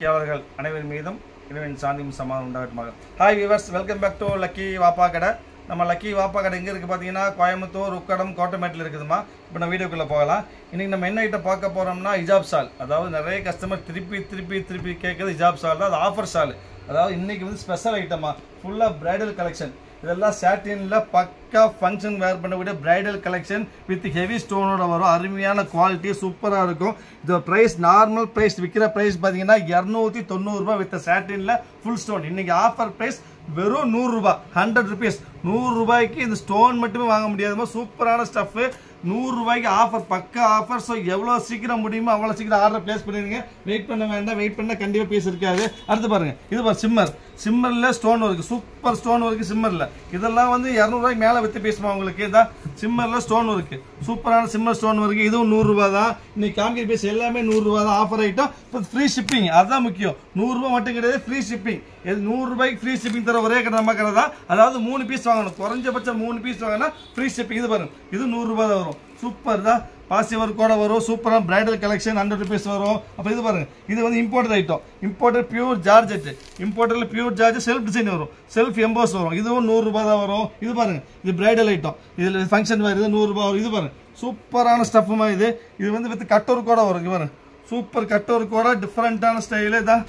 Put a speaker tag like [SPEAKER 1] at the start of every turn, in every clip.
[SPEAKER 1] அவர்கள் அனைவரின் மீதும் இறைவன் சாந்தியும் சமாதானம் உண்டாகட்டுமாக. Hi viewers, welcome back to Lucky Vappa Kadai. நம்ம லக்கி வாப்பா கடை எங்கே இருக்குது பார்த்தீங்கன்னா, கோயம்புத்தூர், உக்கடம், கோட்டமேட்டில் இருக்குதுமா. இப்போ நம்ம வீடியோக்குள்ளே போகலாம். இன்றைக்கி நம்ம என்ன ஐட்டம் பார்க்க போகிறோம்னா, ஹிஜாப் ஷால். அதாவது நிறைய கஸ்டமர் திருப்பி கேட்குறது ஹிஜாப் ஷால் தான். அது ஆஃபர் ஷால். அதாவது இன்றைக்கி வந்து ஸ்பெஷல் ஐட்டமா, ஃபுல்லாக பிரைடல் கலெக்ஷன். இதெல்லாம் சாட்டினில் பக்கா ஃபங்க்ஷன் வேர் பண்ணக்கூடிய பிரைடல் கலெக்ஷன் வித் ஹெவி ஸ்டோனோட வரும். அருமையான குவாலிட்டி, சூப்பராக இருக்கும். இது ப்ரைஸ் நார்மல் ப்ரைஸ் விற்கிற ப்ரைஸ் பார்த்தீங்கன்னா 290 ரூபாய் வித் சாட்டினில் ஃபுல் ஸ்டோன். இன்றைக்கி ஆஃபர் ப்ரைஸ் வெறும் 100 ரூபாய், 100 ருபீஸ். 100 ரூபாய்க்கு இந்த ஸ்டோன் மட்டுமே வாங்க முடியாதுமா. சூப்பரான ஸ்டஃப்பு, 100 ரூபாய்க்கு ஆஃபர், பக்கா ஆஃபர். ஸோ எவ்வளோ சீக்கிரம் முடியுமோ அவ்வளோ சீக்கிரம் ஆர்டர் பிளேஸ் பண்ணிடுங்க. வெயிட் பண்ண வேண்டாம், வெயிட் பண்ணால் கண்டிப்பாக பீஸ் இருக்காது. அடுத்து பாருங்க, இது பாரு சிம்மரில் stone work, super stone work சிம்மரில். இதெல்லாம் வந்து 200 ரூபாய்க்கு மேலே வித்து பேசுமா உங்களுக்கு. இதான் சிம்மரில் ஸ்டோன் ஒர்க்கு, சூப்பரான சிம்மர் ஸ்டோன் ஒர்க்கு. இதுவும் 100 ரூபா தான். இன்னைக்கு காமிக்கிற பீஸ் எல்லாமே 100 ரூபா தான். Offer item. இப்போ ஃப்ரீ ஷிப்பிங், அதுதான் முக்கியம். 100 ரூபாய் மட்டும் கிடையாது, ஃப்ரீ ஷிப்பிங். 100 ரூபாய்க்கு ஃப்ரீ ஷிப்பிங் தர ஒரே கடை நம்ம கடை தான். அதாவது 3 பீஸ் வாங்கணும், குறைஞ்சபட்சம் 3 பீஸ் வாங்கினா ஃப்ரீ ஷிப்பிங். இது பாருங்க, இது 100 ரூபாய் தான் வரும். சூப்பர் தான், பாசி ஒர்க் கூட வரும். சூப்பராக பிரைடல் கலெக்ஷன் 100 ருபீஸ் வரும். அப்போ இது பாருங்க, இது வந்து imported item. Imported pure georgette. இம்போர்ட்டட்ல பியூர் ஜார்ஜெட் செல்ஃப் டிசைன் வரும், செல்ஃப் எம்போஸ் வரும். இதுவும் 100 ரூபாய் தான் வரும். இது பாருங்க, இது பிரைடல் ஐட்டம். இதில் ஃபங்க்ஷன் வேறு, இது 100 ரூபாய் வரும். இது பாருங்க, சூப்பரான ஸ்டஃப்புமா இது. இது வந்து வித் கட் ஒர்க் கூட வரும். இது பாருங்க, சூப்பர் கட் ஒர்க் கூட, டிஃப்ரெண்டான ஸ்டைலு தான்.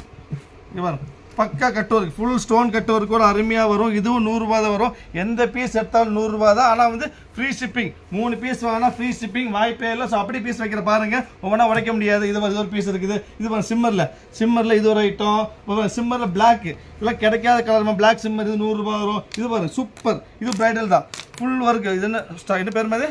[SPEAKER 1] இது பாருங்க, பக்கா cut work, full stone cut work கூட அருமையாக வரும். இதுவும் 100 ரூபாய் தான் வரும். எந்த பீஸ் எடுத்தாலும் 100 ரூபாய் தான். ஆனால் வந்து ஃப்ரீ ஷிப்பிங். 3 பீஸ் வாங்கினா ஃப்ரீ ஷிப்பிங், வாய்ப்பே இல்லை. ஸோ அப்படி பீஸ் வைக்கிற பாருங்க, ஒவ்வொன்றா உடைக்க முடியாது. இது ஒரு பீஸ் இருக்குது. இது பாருங்க, சிம்மரில் இது ஒரு ஐட்டம். சிம்மரில் பிளாக், இதெல்லாம் கிடைக்காத கலர் பிளாக் சிம்மர். இது 100 ரூபாய் வரும். இது பாருங்க, சூப்பர். இது பிரைடல் தான், ஃபுல் ஒர்க். இது என்ன பேர் மாதிரி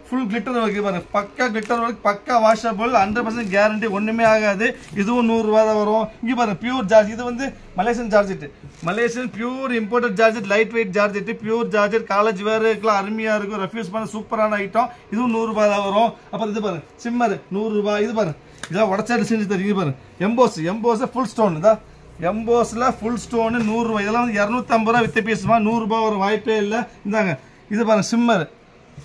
[SPEAKER 1] ஃபுல் கிளிட்டர் ஒர்க். பாருங்க, பக்கா கிளிட்டர் ஒர்க், பக்கா வாஷபிள், 100% கேரண்டி, ஒன்றுமே ஆகாது. இதுவும் 100 ரூபா தான் வரும். இங்கே பாருங்க, பியூர் ஜார்ஜ். இது வந்து Malaysian georgette, Malaysian pure imported georgette, light weight georgette, pure georgette. College வேறுக்கெல்லாம் அருமையாக இருக்கும். ரெஃப்யூஸ் பண்ண சூப்பரான ஐட்டம். இதுவும் 100 ரூபாய் தான் வரும். அப்புறம் இது பாருங்க, சிம்மர் 100 ரூபாய். இது பாருங்க, இதெல்லாம் உடச்சாட்டு செஞ்சு தருங்க. இது பாருங்க, எம்போஸ் ஃபுல் ஸ்டோன் தான். எம்போஸில் ஃபுல் ஸ்டோனு 100 ரூபாய். இதெல்லாம் வந்து 250 ரூபா வித்து பீஸுமா. 100 ரூபாய் வரும், வாய்ப்பே இல்லை. இந்தாங்க, இது பாருங்க, சிம்மர்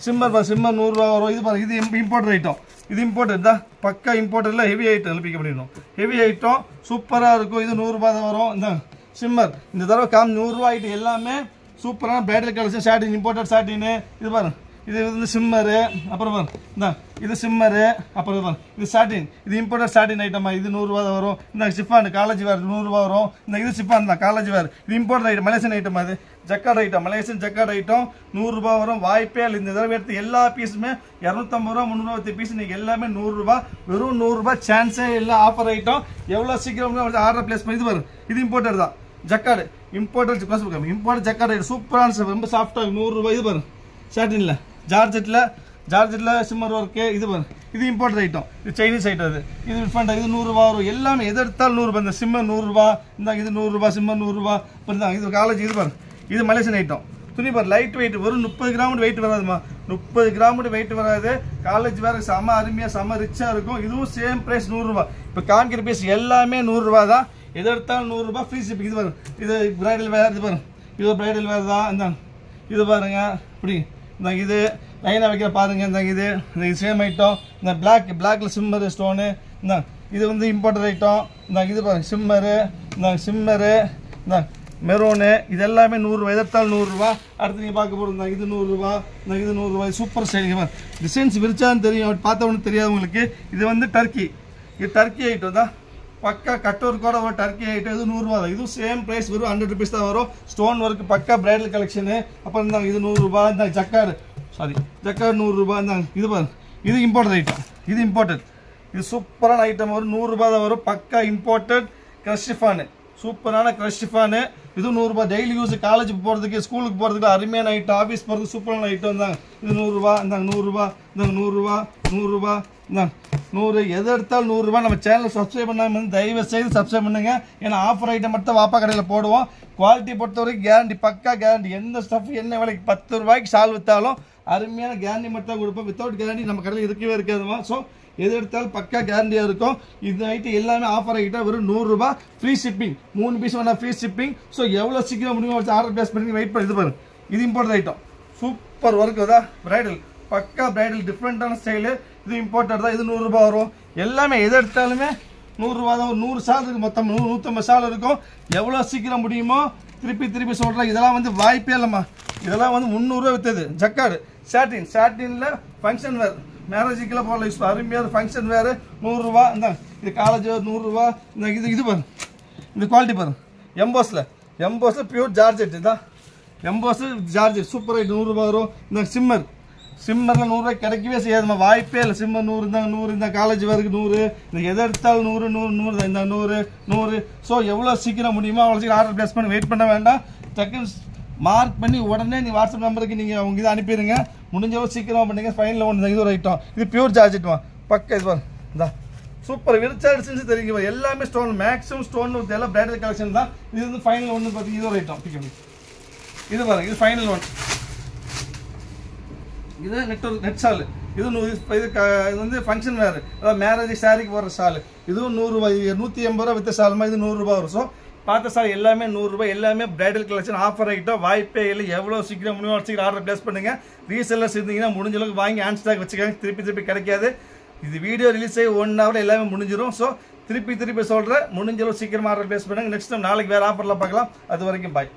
[SPEAKER 1] 100 ரூபா வரும். இது பாருங்க, இது இம்போர்ட்டட் ஐட்டம். இது இம்போர்ட்டட் தான், பக்கா இம்போர்ட்டட்ல ஹெவி ஐட்டம் எழுப்பிக்க முடியணும். ஹெவி ஐட்டம் சூப்பராக இருக்கும். இது 100 ரூபாய் தான் வரும். இந்த சிம்மர் இந்த தடவை 100 ரூபாய் ஐட்டம் எல்லாமே சூப்பரான பிரைடல் கலெக்ஷன். சாட்டின், இம்போர்ட்டட் சாட்டின். இது பாருங்க, இது வந்து சிம்மரு. அப்புறம் பாருங்க, இந்த இது சிம்மரு. அப்புறம் பாருங்க, இது சாட்டின். இது இம்போர்ட்டட் சாட்டின் ஐட்டமா. இது 100 ரூபா தான் வரும். இந்த சிஃபான் காலேஜ் வேர் 100 ரூபா வரும். இந்த இது சிஃபான் தான், காலேஜ் வேர். இது இம்போர்ட்டட் ஐட்டம், மலேசியன் ஐட்டம். அது jacquard item, Malaysian jacquard item. 100 ரூபாய் வரும், வாய்ப்பே இல்லை. இந்த தடவை எடுத்து எல்லா பீஸுமே 250 ரூபா, 300 ரூபா பீஸ். இன்னைக்கு எல்லாமே 100 ரூபாய், வெறும் 100 ரூபாய். சான்ஸே இல்லை, ஆஃபர் ஐட்டம். எவ்வளோ சீக்கிரம் ஆர்டர் பிளேஸ் பண்ணி. இது பாருங்க, இது இம்போர்ட்டட் தான், ஜக்கார்டு இம்போர்ட்டட் ஜக்கார்ட் ஐட்டம். சூப்பரான, ரொம்ப சாஃப்டாக 100 ரூபாய். இது பாருங்க, சாட்டின்ல ஜார்ஜெட்ல சிம்மர் ஒர்க்கு. இது பாருங்க, இது இம்போர்ட்டட் ஐட்டம். இது சைனீஸ் ஐட்டம். இது டிஃப்ரெண்ட். இது 100 ரூபா வரும். எல்லாமே எது எடுத்தாலும் 100 ரூபாய். இந்த சிம்மர் 100 ரூபா. இந்த இது 100 ரூபாய், சிம்மர் 100 ரூபாய். இப்போ இது காலேஜ். இது பாருங்க, இது மலேசியன் ஐட்டம். துணி பாரு, லைட் வெயிட், வெறும் 30 கிராம் வெயிட் வராதுமா. 30 கிராம் வெயிட் வராது. காலேஜ் வேற செம அருமையாக, செம ரிச்சாக இருக்கும். இதுவும் சேம் பிரைஸ் 100 ரூபாய். இப்போ காமிக்கிற பீஸ் எல்லாமே 100 ரூபாய் தான். எது எடுத்தாலும் 100 ரூபாய், ஃப்ரீ ஷிப்பிங். இது பாருங்க, இது பிரைடல் வேர். இது பாருங்க, இது பிரைடல் வேர் தான். இந்த இது பாருங்க, இப்படி இந்த இது லைனாக வைக்கிற பாருங்க. இந்த இது சேம் ஐட்டம். இந்த பிளாக்ல சிம்மரு ஸ்டோனு. இந்த இது வந்து இம்போர்ட்டட் ஐட்டம். இந்த இது பாருங்க, சிம்மரு. இந்த மெரூனு. இது எல்லாமே 100 ரூபாய். எதிர்த்தாலும் 100 ரூபா. அடுத்து நீங்கள் பார்க்க போகிறோம், இது 100 ரூபா. இந்த இது 100 ரூபாய். Super style. டிசைன்ஸ் விரிச்சான்னு தெரியும், பார்த்தவொன்னு தெரியாது உங்களுக்கு. இது வந்து டர்க்கி. இது டர்க்கி ஐட்டம் தான், பக்கா கட் ஒர்க்கோட ஒரு டர்க்கி ஐட்டம். இது 100 ரூபா தான். இதுவும் சேம் ப்ரைஸ், வெறும் 100 ருபீஸ் தான் வரும். ஸ்டோன் ஒர்க், பக்கா பிரைடல் கலெக்ஷனு. அப்புறம் இருந்தாங்க, இது 100 ரூபாய். இந்த ஜக்கார்டு 100 ரூபாய். இருந்தாங்க, இது பாருங்க, இது இம்போர்ட்டட் ஐட்டம். இது இம்போர்ட்டட். இது சூப்பரான ஐட்டம், வரும் 100 ரூபாய் தான் வரும். பக்கா இம்போர்ட்டட் கிரஷ் ஷிஃபானு, சூப்பரான கிரஷ் ஷிஃபானு. இது 100 ரூபாய். டெய்லி யூஸ், காலேஜுக்கு போகிறதுக்கு, ஸ்கூலுக்கு போகிறதுக்கு அருமையான ஐட்டம். ஆஃபீஸ் போகிறதுக்கு சூப்பரான ஐட்டம் தான். இது 100 ரூபாய். இந்தாங்க 100 ரூபாய். இந்தாங்க 100 ரூபாய், 100 ரூபாய். இந்தாங்க 100. எது எடுத்தாலும் 100 ரூபாய். நம்ம சேனலை சப்ஸ்கிரைப் பண்ணாமல் வந்து தயவு செய்து சப்ஸ்கிரைப் பண்ணுங்க. ஏன்னா ஆஃபர் ஐட்டம் மட்டும் வாப்பா கடையில் போடுவோம். குவாலிட்டி பொறுத்த வரைக்கும் கேரண்டி, பக்கா கேரண்டி. எந்த ஸ்டஃப் என்ன விலைக்கு 10 ரூபாய்க்கு ஷால் விற்றாலும் அருமையான கேரண்டி மட்டும் தான் கொடுப்போம். வித்தவுட் கேரண்டி நம்ம கடையில் இருக்கவே இருக்காதுமா. ஸோ எது எடுத்தாலும் பக்கா கேரண்டியாக இருக்கும். இந்த ஐட்டம் எல்லாமே ஆஃபர் ஐட்டம், வெறும் 100 ரூபாய், ஃப்ரீ ஷிப்பிங். 3 பீஸ் வேணா ஃப்ரீ ஷிப்பிங். ஸோ எவ்வளோ சீக்கிரம் முடியுமோ வச்சு ஆர்டர் பிளேஸ் பண்ணி வெயிட் பண்ணி. இது பாருங்க, இது இம்போர்ட்டட் ஐட்டம். சூப்பர் ஒர்க் தான், பிரைடல், பக்கா பிரைடல், டிஃப்ரெண்டான ஸ்டைலு. இது இம்போர்ட்டட் தான். இது 100 ரூபாய் வரும். எல்லாமே எது எடுத்தாலுமே 100 ரூபா தான். ஒரு 100 ஷால் இருக்குது, மொத்தம் 150 ஷால் இருக்கும். எவ்வளோ சீக்கிரம் முடியுமோ திருப்பி சொல்கிறேன். இதெல்லாம் வந்து வாய்ப்பே இல்லைம்மா. இதெல்லாம் வந்து 300 ரூபா விற்றது. ஜக்கார்டு சாட்டினில் ஃபங்க்ஷன் வேர், மேரேஜுக்கெல்லாம் போடல, யூஸ் அருமையாக ஃபங்க்ஷன் வேறு 100 ரூபா. இந்த இது காலேஜ் 100 ரூபா. இந்த இது பாரு, இந்த குவாலிட்டி பாரு. எம்போஸில் பியூர் ஜார்ஜெட். இதான் எம்போஸு ஜார்ஜெட் சூப்பர் ரேட் 100 ரூபா வரும். இந்த சிம்மரில் 100 ரூபாய் கிடைக்கவே செய்யாதுமா, வாய்ப்பே இல்லை. சிம்மர் 100 இருந்தால் 100, இந்த காலேஜ் வேருக்கு 100, இந்த எதை எடுத்தாலும் 100 இந்த 100. ஸோ எவ்வளோ சீக்கிரம் முடியுமோ அவ்வளோ சீக்கிரம் ஆர்டர் பிளேஸ் பண்ணி வெயிட் பண்ண வேண்டாம். டக்குன்னு மார்க் பண்ணி உடனே நீ வாட்ஸ்அப் நம்பருக்கு நீங்கள் அவங்க இதை அனுப்பிடுங்க. முடிஞ்சவோ சீக்கிரமாக பண்ணிங்க. ஃபைனலில் ஒன்று இது ஒரு ஐட்டம். இது பியூர் ஜார்ஜெட்டுமா, பக்கம் இது பாரு. இந்தா சூப்பர் விரிச்சாடிச்சுன்னு தெரியுங்க. எல்லாமே ஸ்டோன், மேக்ஸிமம் ஸ்டோன் எல்லாம் பிரைடல் கலெக்ஷன் தான். இது வந்து ஃபைனல் ஒன்று பார்த்தீங்க, இது ஒரு ஐட்டம். இது பாருங்க, இது ஃபைனல் ஒன். இது நெட் ஷால். இது வந்து ஃபங்க்ஷன் வேறு, அதாவது மேரேஜ் சாரிக்கு போடுற ஷால். இதுவும் 100 ரூபாய், 180 ரூபா வித்த ஷாலுமா. இது 100 ரூபா வரும். ஸோ பார்த்த ஷால் எல்லாமே 100 ரூபாய், எல்லாமே பிரைடல் கலெக்ஷன் ஆஃபர் ஐட்டம். வாய்ப்பே இல்லை. எவ்வளோ சீக்கிரம் முடியும் சீக்கிரம் ஆர்டர் பிளேஸ் பண்ணுங்க. ரீசெல்லர்ஸ் இருந்தீங்கன்னா முடிஞ்ச அளவுக்கு வாங்கி ஹேண்ட் ஸ்டாக் வச்சுக்காங்க, திருப்பி கிடைக்காது. இது வீடியோ ரிலீஸ் ஆகி 1 ஹவரில் எல்லாமே முடிஞ்சிடும். ஸோ திருப்பி சொல்கிறேன், முடிஞ்ச அளவு சீக்கிரமாக ஆர்டர் பிளேஸ் பண்ணுங்க. நெக்ஸ்ட் டைம் நாளைக்கு வேறு ஆஃபரில் பார்க்கலாம். அது வரைக்கும் பாய்.